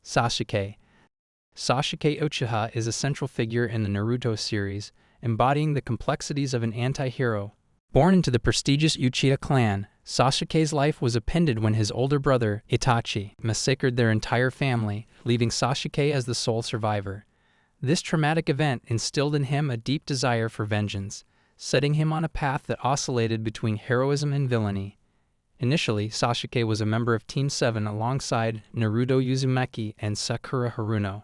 Sasuke. Sasuke Uchiha is a central figure in the Naruto series, embodying the complexities of an anti-hero. Born into the prestigious Uchiha clan, Sasuke's life was upended when his older brother, Itachi, massacred their entire family, leaving Sasuke as the sole survivor. This traumatic event instilled in him a deep desire for vengeance, setting him on a path that oscillated between heroism and villainy. Initially, Sasuke was a member of Team 7 alongside Naruto Uzumaki and Sakura Haruno.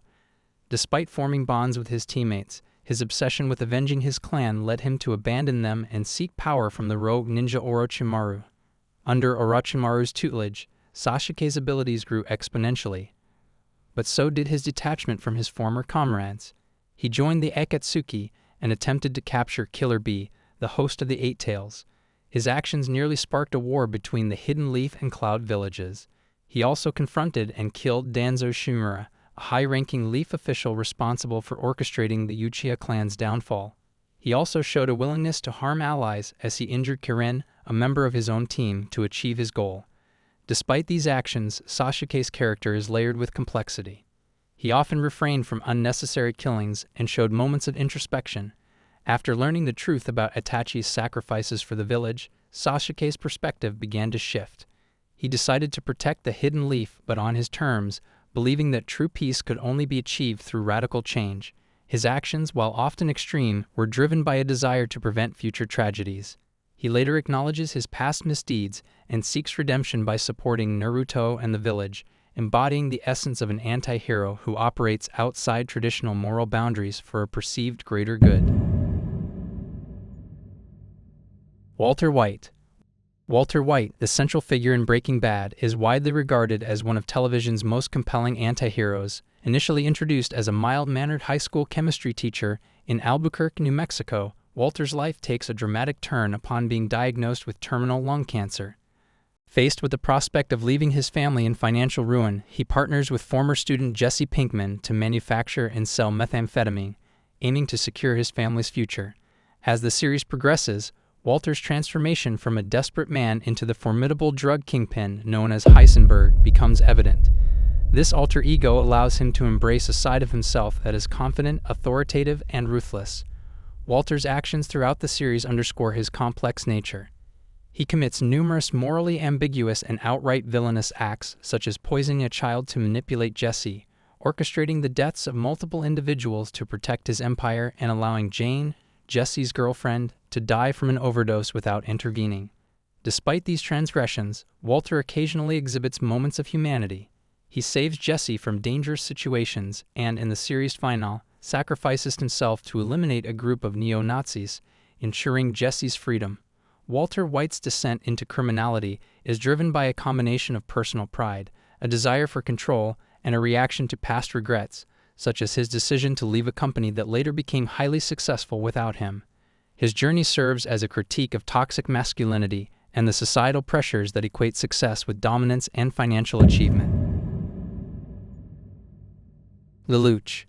Despite forming bonds with his teammates, his obsession with avenging his clan led him to abandon them and seek power from the rogue ninja Orochimaru. Under Orochimaru's tutelage, Sasuke's abilities grew exponentially. But so did his detachment from his former comrades. He joined the Akatsuki and attempted to capture Killer Bee, the host of the Eight Tails. His actions nearly sparked a war between the Hidden Leaf and Cloud villages. He also confronted and killed Danzo Shimura, a high-ranking Leaf official responsible for orchestrating the Uchiha clan's downfall. He also showed a willingness to harm allies as he injured Kirin, a member of his own team, to achieve his goal. Despite these actions, Sasuke's character is layered with complexity. He often refrained from unnecessary killings and showed moments of introspection. After learning the truth about Itachi's sacrifices for the village, Sasuke's perspective began to shift. He decided to protect the Hidden Leaf, but on his terms, believing that true peace could only be achieved through radical change. His actions, while often extreme, were driven by a desire to prevent future tragedies. He later acknowledges his past misdeeds and seeks redemption by supporting Naruto and the village, embodying the essence of an anti-hero who operates outside traditional moral boundaries for a perceived greater good. Walter White. Walter White, the central figure in Breaking Bad, is widely regarded as one of television's most compelling anti-heroes. Initially introduced as a mild-mannered high school chemistry teacher in Albuquerque, New Mexico, Walter's life takes a dramatic turn upon being diagnosed with terminal lung cancer. Faced with the prospect of leaving his family in financial ruin, he partners with former student Jesse Pinkman to manufacture and sell methamphetamine, aiming to secure his family's future. As the series progresses, Walter's transformation from a desperate man into the formidable drug kingpin known as Heisenberg becomes evident. This alter ego allows him to embrace a side of himself that is confident, authoritative, and ruthless. Walter's actions throughout the series underscore his complex nature. He commits numerous morally ambiguous and outright villainous acts, such as poisoning a child to manipulate Jesse, orchestrating the deaths of multiple individuals to protect his empire, and allowing Jane, Jesse's girlfriend, to die from an overdose without intervening. Despite these transgressions, Walter occasionally exhibits moments of humanity. He saves Jesse from dangerous situations and, in the series finale, sacrifices himself to eliminate a group of neo-Nazis, ensuring Jesse's freedom. Walter White's descent into criminality is driven by a combination of personal pride, a desire for control, and a reaction to past regrets, such as his decision to leave a company that later became highly successful without him. His journey serves as a critique of toxic masculinity and the societal pressures that equate success with dominance and financial achievement. Lelouch.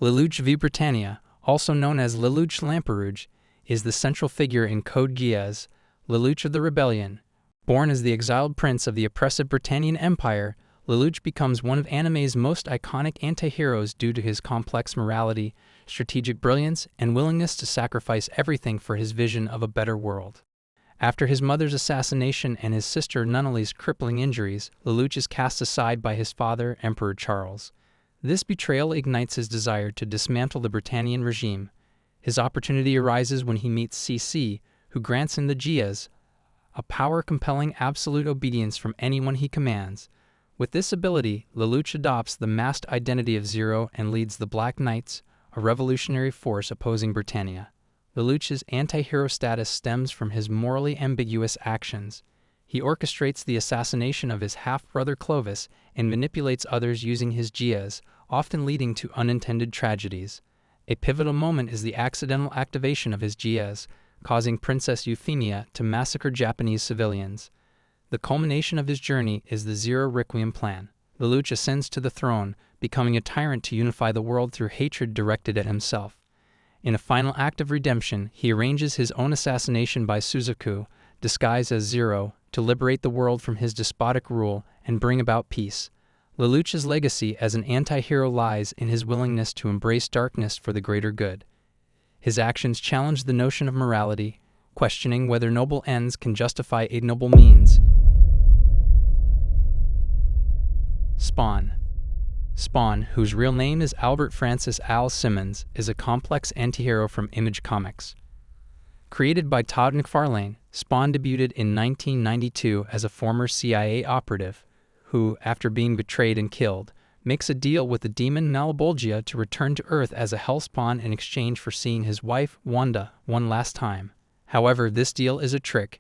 Lelouch v. Britannia, also known as Lelouch Lamperouge, is the central figure in Code Geass, Lelouch of the Rebellion. Born as the exiled prince of the oppressive Britannian Empire, Lelouch becomes one of anime's most iconic anti-heroes due to his complex morality, strategic brilliance, and willingness to sacrifice everything for his vision of a better world. After his mother's assassination and his sister Nunnally's crippling injuries, Lelouch is cast aside by his father, Emperor Charles. This betrayal ignites his desire to dismantle the Britannian regime. His opportunity arises when he meets CC, who grants him the Geass, a power compelling absolute obedience from anyone he commands. With this ability, Lelouch adopts the masked identity of Zero and leads the Black Knights, a revolutionary force opposing Britannia. Lelouch's anti-hero status stems from his morally ambiguous actions. He orchestrates the assassination of his half-brother Clovis and manipulates others using his Geass, often leading to unintended tragedies. A pivotal moment is the accidental activation of his Geass, causing Princess Euphemia to massacre Japanese civilians. The culmination of his journey is the Zero Requiem plan. Lelouch ascends to the throne, becoming a tyrant to unify the world through hatred directed at himself. In a final act of redemption, he arranges his own assassination by Suzaku, disguised as Zero, to liberate the world from his despotic rule and bring about peace. Lelouch's legacy as an anti-hero lies in his willingness to embrace darkness for the greater good. His actions challenge the notion of morality, questioning whether noble ends can justify ignoble means. Spawn. Spawn, whose real name is Albert Francis Al Simmons, is a complex antihero from Image Comics. Created by Todd McFarlane, Spawn debuted in 1992 as a former CIA operative who, after being betrayed and killed, makes a deal with the demon Malebolgia to return to Earth as a Hellspawn in exchange for seeing his wife, Wanda, one last time. However, this deal is a trick,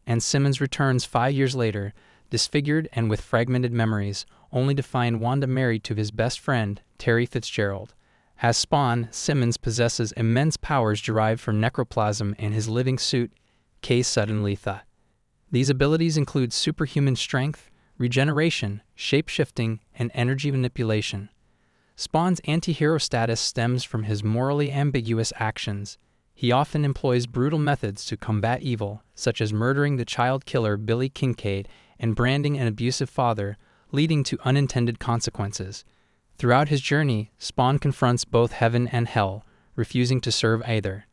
and Simmons returns 5 years later, disfigured and with fragmented memories, only to find Wanda married to his best friend, Terry Fitzgerald. As Spawn, Simmons possesses immense powers derived from necroplasm in his living suit, Case Sudden Letha. These abilities include superhuman strength, regeneration, shape-shifting, and energy manipulation. Spawn's anti-hero status stems from his morally ambiguous actions. He often employs brutal methods to combat evil, such as murdering the child killer Billy Kincaid and branding an abusive father, leading to unintended consequences. Throughout his journey, Spawn confronts both heaven and hell, refusing to serve either.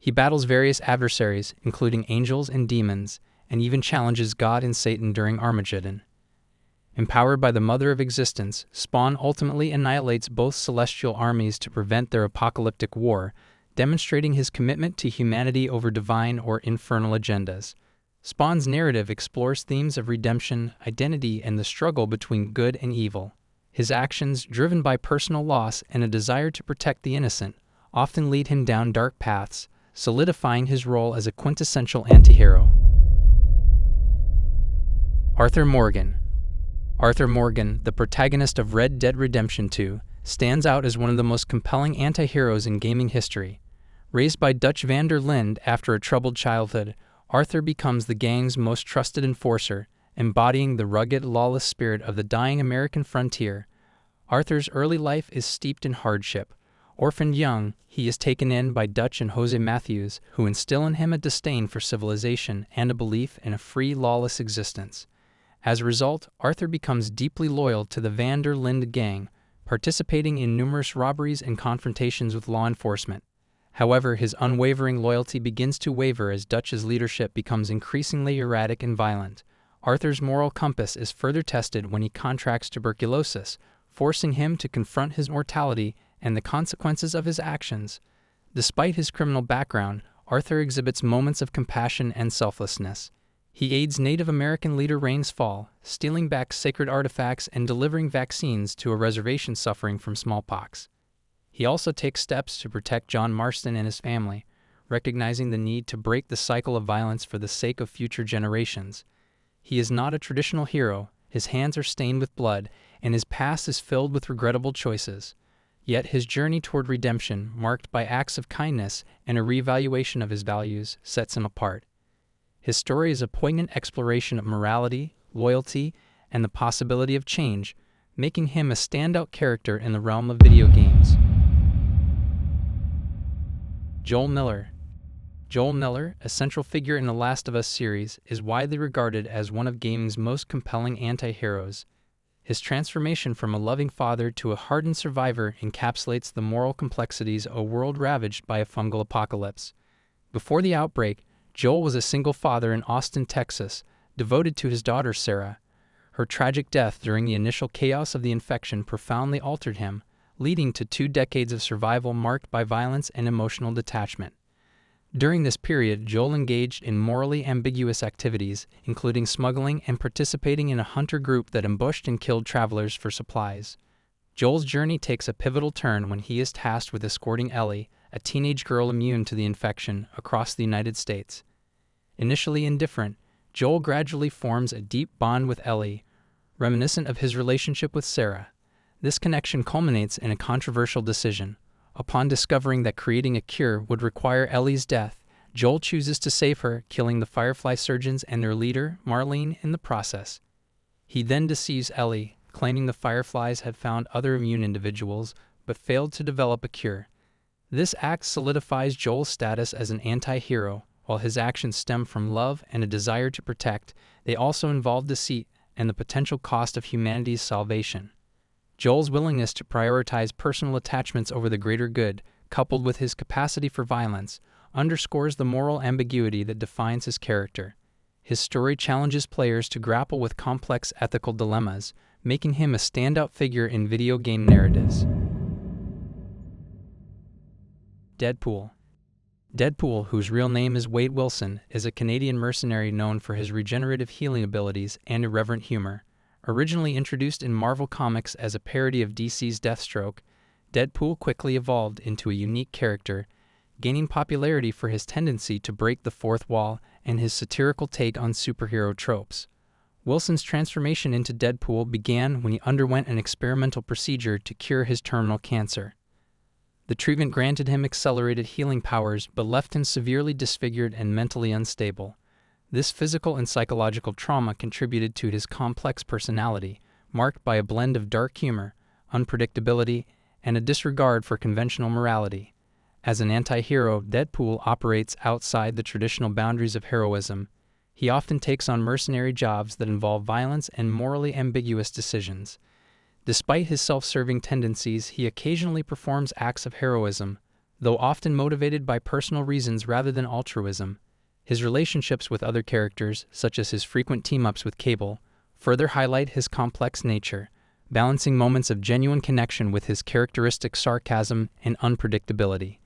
He battles various adversaries, including angels and demons, and even challenges God and Satan during Armageddon. Empowered by the Mother of Existence, Spawn ultimately annihilates both celestial armies to prevent their apocalyptic war, demonstrating his commitment to humanity over divine or infernal agendas. Spawn's narrative explores themes of redemption, identity, and the struggle between good and evil. His actions, driven by personal loss and a desire to protect the innocent, often lead him down dark paths, solidifying his role as a quintessential antihero. Arthur Morgan. Arthur Morgan, the protagonist of Red Dead Redemption 2, stands out as one of the most compelling anti-heroes in gaming history. Raised by Dutch van der Linde after a troubled childhood, Arthur becomes the gang's most trusted enforcer, embodying the rugged, lawless spirit of the dying American frontier. Arthur's early life is steeped in hardship. Orphaned young, he is taken in by Dutch and Jose Matthews, who instill in him a disdain for civilization and a belief in a free, lawless existence. As a result, Arthur becomes deeply loyal to the van der Linde gang, participating in numerous robberies and confrontations with law enforcement. However, his unwavering loyalty begins to waver as Dutch's leadership becomes increasingly erratic and violent. Arthur's moral compass is further tested when he contracts tuberculosis, forcing him to confront his mortality and the consequences of his actions. Despite his criminal background, Arthur exhibits moments of compassion and selflessness. He aids Native American leader Rain's fall, stealing back sacred artifacts and delivering vaccines to a reservation suffering from smallpox. He also takes steps to protect John Marston and his family, recognizing the need to break the cycle of violence for the sake of future generations. He is not a traditional hero, his hands are stained with blood, and his past is filled with regrettable choices. Yet his journey toward redemption, marked by acts of kindness and a reevaluation of his values, sets him apart. His story is a poignant exploration of morality, loyalty, and the possibility of change, making him a standout character in the realm of video games. Joel Miller. Joel Miller, a central figure in the Last of Us series, is widely regarded as one of gaming's most compelling anti-heroes. His transformation from a loving father to a hardened survivor encapsulates the moral complexities of a world ravaged by a fungal apocalypse. Before the outbreak, Joel was a single father in Austin, Texas, devoted to his daughter Sarah. Her tragic death during the initial chaos of the infection profoundly altered him, leading to 2 decades of survival marked by violence and emotional detachment. During this period, Joel engaged in morally ambiguous activities, including smuggling and participating in a hunter group that ambushed and killed travelers for supplies. Joel's journey takes a pivotal turn when he is tasked with escorting Ellie, a teenage girl immune to the infection, across the United States. Initially indifferent, Joel gradually forms a deep bond with Ellie, reminiscent of his relationship with Sarah. This connection culminates in a controversial decision. Upon discovering that creating a cure would require Ellie's death, Joel chooses to save her, killing the Firefly surgeons and their leader, Marlene, in the process. He then deceives Ellie, claiming the Fireflies had found other immune individuals, but failed to develop a cure. This act solidifies Joel's status as an anti-hero. While his actions stem from love and a desire to protect, they also involve deceit, and the potential cost of humanity's salvation. Joel's willingness to prioritize personal attachments over the greater good, coupled with his capacity for violence, underscores the moral ambiguity that defines his character. His story challenges players to grapple with complex ethical dilemmas, making him a standout figure in video game narratives. Deadpool. Deadpool, whose real name is Wade Wilson, is a Canadian mercenary known for his regenerative healing abilities and irreverent humor. Originally introduced in Marvel Comics as a parody of DC's Deathstroke, Deadpool quickly evolved into a unique character, gaining popularity for his tendency to break the fourth wall and his satirical take on superhero tropes. Wilson's transformation into Deadpool began when he underwent an experimental procedure to cure his terminal cancer. The treatment granted him accelerated healing powers but left him severely disfigured and mentally unstable. This physical and psychological trauma contributed to his complex personality, marked by a blend of dark humor, unpredictability, and a disregard for conventional morality. As an anti-hero, Deadpool operates outside the traditional boundaries of heroism. He often takes on mercenary jobs that involve violence and morally ambiguous decisions. Despite his self-serving tendencies, he occasionally performs acts of heroism, though often motivated by personal reasons rather than altruism. His relationships with other characters, such as his frequent team-ups with Cable, further highlight his complex nature, balancing moments of genuine connection with his characteristic sarcasm and unpredictability.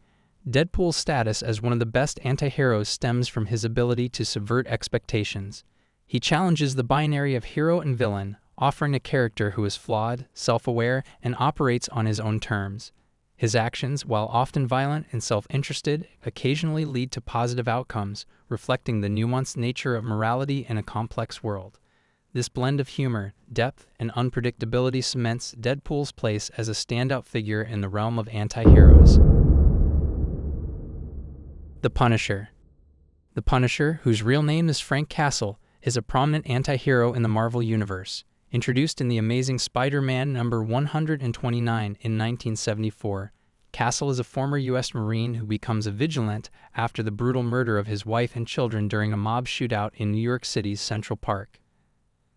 Deadpool's status as one of the best anti-heroes stems from his ability to subvert expectations. He challenges the binary of hero and villain, offering a character who is flawed, self-aware, and operates on his own terms. His actions, while often violent and self-interested, occasionally lead to positive outcomes, reflecting the nuanced nature of morality in a complex world. This blend of humor, depth, and unpredictability cements Deadpool's place as a standout figure in the realm of anti-heroes. The Punisher. The Punisher, whose real name is Frank Castle, is a prominent anti-hero in the Marvel Universe. Introduced in The Amazing Spider-Man number 129 in 1974, Castle is a former U.S. Marine who becomes a vigilante after the brutal murder of his wife and children during a mob shootout in New York City's Central Park.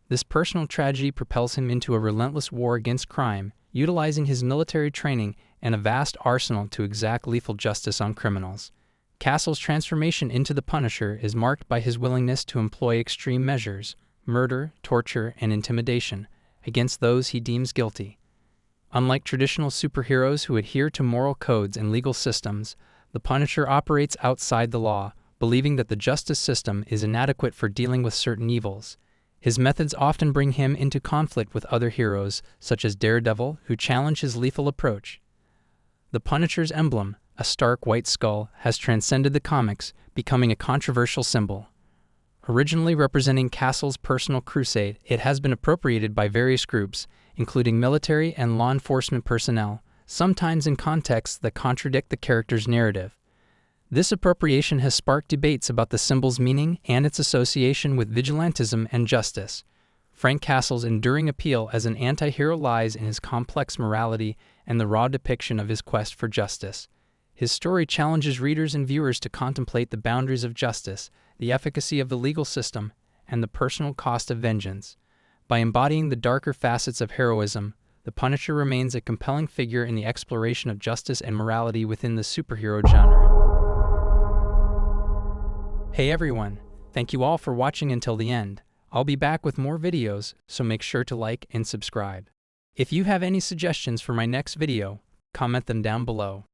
This personal tragedy propels him into a relentless war against crime, utilizing his military training and a vast arsenal to exact lethal justice on criminals. Castle's transformation into the Punisher is marked by his willingness to employ extreme measures, murder, torture, and intimidation, against those he deems guilty. Unlike traditional superheroes who adhere to moral codes and legal systems, the Punisher operates outside the law, believing that the justice system is inadequate for dealing with certain evils. His methods often bring him into conflict with other heroes, such as Daredevil, who challenge his lethal approach. The Punisher's emblem, a stark white skull, has transcended the comics, becoming a controversial symbol. Originally representing Castle's personal crusade, it has been appropriated by various groups, including military and law enforcement personnel, sometimes in contexts that contradict the character's narrative. This appropriation has sparked debates about the symbol's meaning and its association with vigilantism and justice. Frank Castle's enduring appeal as an anti-hero lies in his complex morality and the raw depiction of his quest for justice. His story challenges readers and viewers to contemplate the boundaries of justice, the efficacy of the legal system, and the personal cost of vengeance. By embodying the darker facets of heroism, the Punisher remains a compelling figure in the exploration of justice and morality within the superhero genre. Hey everyone, thank you all for watching until the end. I'll be back with more videos, so make sure to like and subscribe. If you have any suggestions for my next video, comment them down below.